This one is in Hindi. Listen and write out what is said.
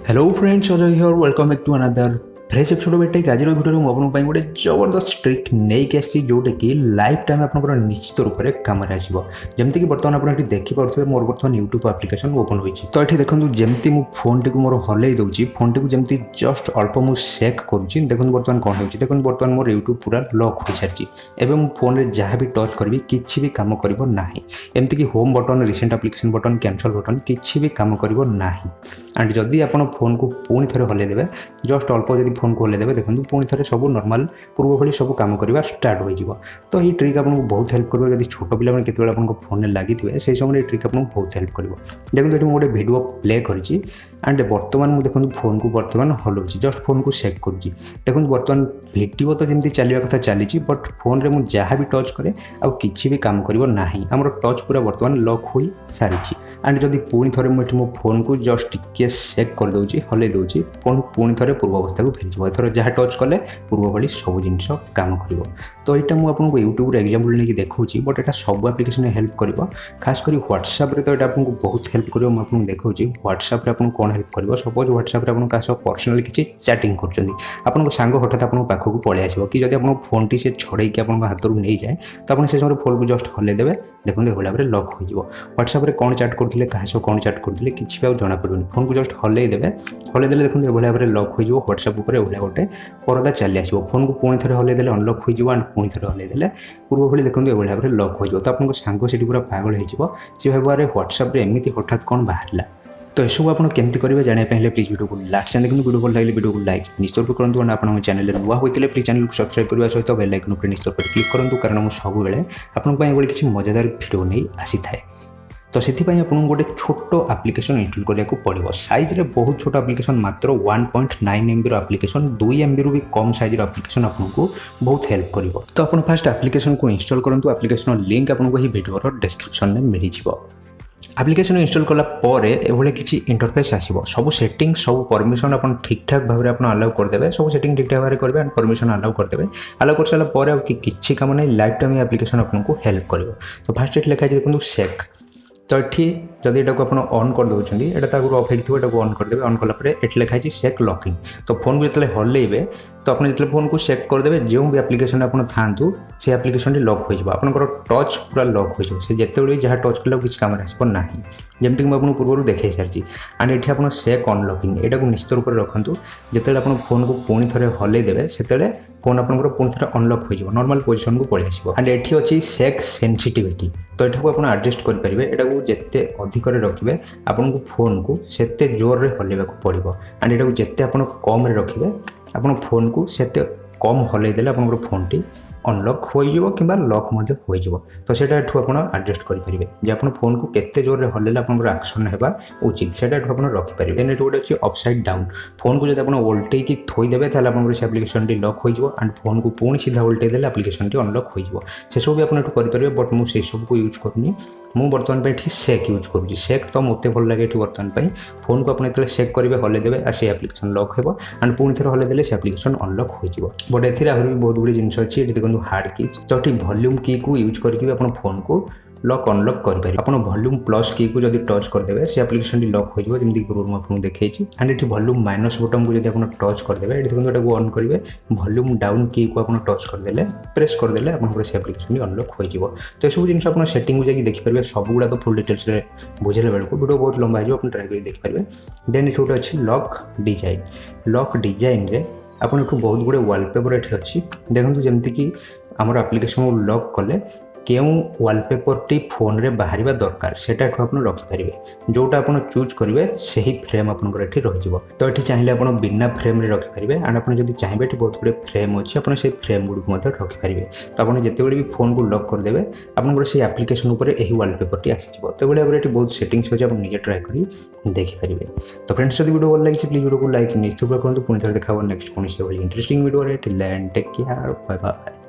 Hello friends, Ajay here. Welcome back to another fresh episode of tech. आज वीडियो में आपन गोटे जबरदस्त ट्रिक नहीं आसी जोटा कि लाइफ टाइम आप निश्चित रूप से कम आसो। जमती कि बर्तमान आप देखिपे मोर बर्तमान यूट्यूब एप्लिकेशन ओपन होती। तो ये देखो जमती मु फोन टी मोर हल्ई दूसरी फोन टी जमती जस्ट अल्प मुझे सेक करुँच। देखो बर्तमान कौन हो देखो बर्तमान मोर यूट्यूब पूरा लॉक हो सारी। एवं मु फोन में जहाँ भी टच करी किसी भी कम करना एमती कि home button, recent application button, cancel button किसी भी कम करना। एंड जदि आप फोन को पुणी थे हल्ई देवे, जस्ट अल्प जब फोन को हल्ई देवे, देखो पुणी थे सब नॉर्मल पूर्व भली सब कम करवा स्टार्ट हो। तो ये ट्रिक आपको बहुत हेल्प कर। जब छोट पिला केत फोन में लगी थे से समय ये ट्रिक आपको बहुत हेल्प कर। देखो ये गोटे वीडियो प्ले करी एंड बर्तमान मुझे देखो फोन को बर्तमान हलाऊँ, जस्ट फोन को सेक कर। देखो बर्तमान वीडियो तो जमी चलवा कथा चली, बट फोन में मुझे जहाँ भी टच करे आउ किसी भी काम करना। आमर टच पूरा बर्तमान लॉक हो सारी। एंड जदि पुणी थे मुझे मो फोन को जस्ट टिके सेक कर दूसरी हल्ई दूसरी, पुणी थे पूर्व अवस्था को फेरी। एथर जहाँ टच कले पूर्व भली सब जिनस काम कर। तो यहाँ मुझे यूट्यूब एग्जांपल नहीं देखा, बट यहाँ सब एप्लिकेशन हेल्प कर। खासकर व्हाट्सएप रे तो ये आपको बहुत हेल्प कर। मुझे देखा व्हाट्सएप आपको कौन हेल्प कर। सपोज व्हाट्सएप आप पर्सनाल किसी चैटिंग कर सांग हठात आप पाखक पलि आस कि जब आप फोन टी से छड़े हाथ रू नहीं जाए तो आप से समय फोन को जस्ट हल्ई देवे। देखो ये भाव में लॉक हो। व्हाट्सएप रे कौन चैट करते क्या कौन चैट करते किसी भी जना पड़े। फोन को जस्ट हल्ई देवे, देखो ये भाव में लॉक हो। व्हाट्सएप उपर गोटे परदा चली आसो। फोन को पुणी थे हल्ई दे अनलॉक हो एंड पुणी थे हल्ई दे पूर्व भली देखो ये भाव में लॉक हो। तो आपको सांग से पूरा पागल हो भाव में व्हाट्सएप एमती हठात कौन बाहर। तो यू आप केमती करेंगे जानापी प्लीज वीडियो को लास्ट देखो। वीडियो भल लगे वीडियो को लाइक निश्चित रूप करूँ। आप चैनल नुआ होते प्लीज चैनल को सब्सक्राइब करने सहित बेल आइकन पर निश्चित क्लिक करूँ, कारण मुझे सब आपंपाई किसी मजादार वीडियो नहीं आसी थाए। तो से आपको गोटे छोट एप्लिकेशन इंस्टॉल करने पड़ो। साइज रे बहुत छोट एप्लिकेशन, मात्र 1.9 MB एप्लिकेशन, 2 MB भी कम साइज एप्लिकेशन आपको बहुत हेल्प कर। तो आप फास्ट एप्लिकेशन को इंस्टॉल करूँ। एप्लिकेशन लिंक आपको ये वीडियो डिस्क्रिप्शन में मिल जाए। एप्लिकेशन इंस्टॉल कलापर एभले किसी इंटरफेस आसो। सब सेटिंग सब परमिशन आप ठीक ठाक भाव में अलाउ करदे। सब सेटिंग ठीक ठाक भाव में करेंगे एंड परमिशन अलाउ करदे। अलाउ कर सारापर किसी काम नहीं, लाइफ टाइम एप्लिकेशन आपको हेल्प कर। तो फास्ट ये लिखाई देखो सेक। तो ये जदि यहाँ को आप ऑन कर दौरान यहाँ ऑफ होता ऑन करदे। ऑन कलापर ये लिखाई सेक लॉकिंग। तो फोन को जो हल्ले तो आप जो फोन को सेक करदे, जो भी एप्लिकेशन आप था से एप्लिकेशन लॉक हो। आपंकर टच पूरा लॉक हो से जिते जहाँ टच कले किसी काम आसना। जमीक मुझे पूर्व देखे सारी। एंड ये आप सेक अनलॉकिंग यहाँ को निश्चित रूप से रखुँ। जिते आप फोन को पुणी थे हल्ई देवे से फोन आपंकर पुणी थे अनलॉक हो नॉर्मल पोजिशन को पलि आसो। एंड ये अच्छी सेक सेंसिटिविटी। तो यहाँ को आप एडजस्ट करेंगे। यहाँ जिते अधिक रखिए आपको फोन को सेते जोर रे हल्ला पड़ो। एंड यहाँ जिते आप कम रखिए आप फोन को सेते कम हल्ई देले आपंकर फोन टी अनलॉक हो कि लॉक हो। तो सेटा आप एडजस्ट करेंगे जे आप फोन को केते जोर रे हल्ले आपंकर एक्शन होगा उचित से आप रखिपारे। देन ये गोटे अच्छे अपसाइड डाउन। फोन को जब आप उल्टे थोईदेवे आपंकर से एप्लिकेशन टी लॉक हो। एंड फोन को पुणी सीधा उल्टे देले एप्लिकेशन टी अनलॉक हो। से सब भी आप करेंगे, बट मुझे सब को यूज करनी। मु बर्तमान ये सेक यूज करुँच। सेक तो मत भल लगे ये बर्तमान फोन को आप सेक करेंगे हल्ले देवे से एप्लिकेशन लॉक हो एंड पुणी थे हल्ले देले से एप्लिकेशन अनलॉक हो। बट ए आहरी भी बहुत गुड़ी जिन अच्छी। देखो हार्ड की तो ये वॉल्यूम की को यूज करके आप फोन को लॉक अनलॉक करेंगे। आप वॉल्यूम प्लस की को जब टच करदे से एप्लिकेशन लॉक हो जमी पूर्व आपको देखी। एंड ये वॉल्यूम माइनस बटन को जब आप टच करदे ये देखो ये ऑन करेंगे। वॉल्यूम डाउन की को आप टच करदे प्रेस करदे आप से एप्लिकेशन अनलॉक हो। तो सब जिन आप सेटिंग को देखिपारे। सब गुड़ा तो फुल डिटेल्स बुझेला बेलू वीडियो बहुत लंबा हो, ट्राए कर देखिपारे। देन ये गोटे अच्छी लॉक डिजाइन। लॉक डिजाइन रे आप बहुत गुड़े वालपेपर ये अच्छी। देखो जमती कि आमर एप्लिकेशन को लॉक कले क्यों वालपेपर टी फोन रे बाहर दरकार से आप रखिपारे। जोटा आप चूज करेंगे से ही फ्रेम आपंकर ये रही। तो ये चाहिए आप बिना फ्रेम रे रखिपारे। एंड आप जब चाहिए ये बहुत गुड़े फ्रेम अच्छी आप फ्रेम गुड़िक रखिपारे। तो आप जिते भी फोन को लॉक करदे आपंकर से एप्लिकेशन उपर यही वालपेपर टी आसीज। तो ये भाव बहुत सेटिंग्स अच्छे आप निजे ट्राए कर देखिपारे। तो फ्रेंड्स जब वीडियो भल लगी प्लीज वीडियो को लाइक निश्चित करूँ। पुणी थे देखा नेक्स्ट कौन से interesting video. Till then take care, bye bye.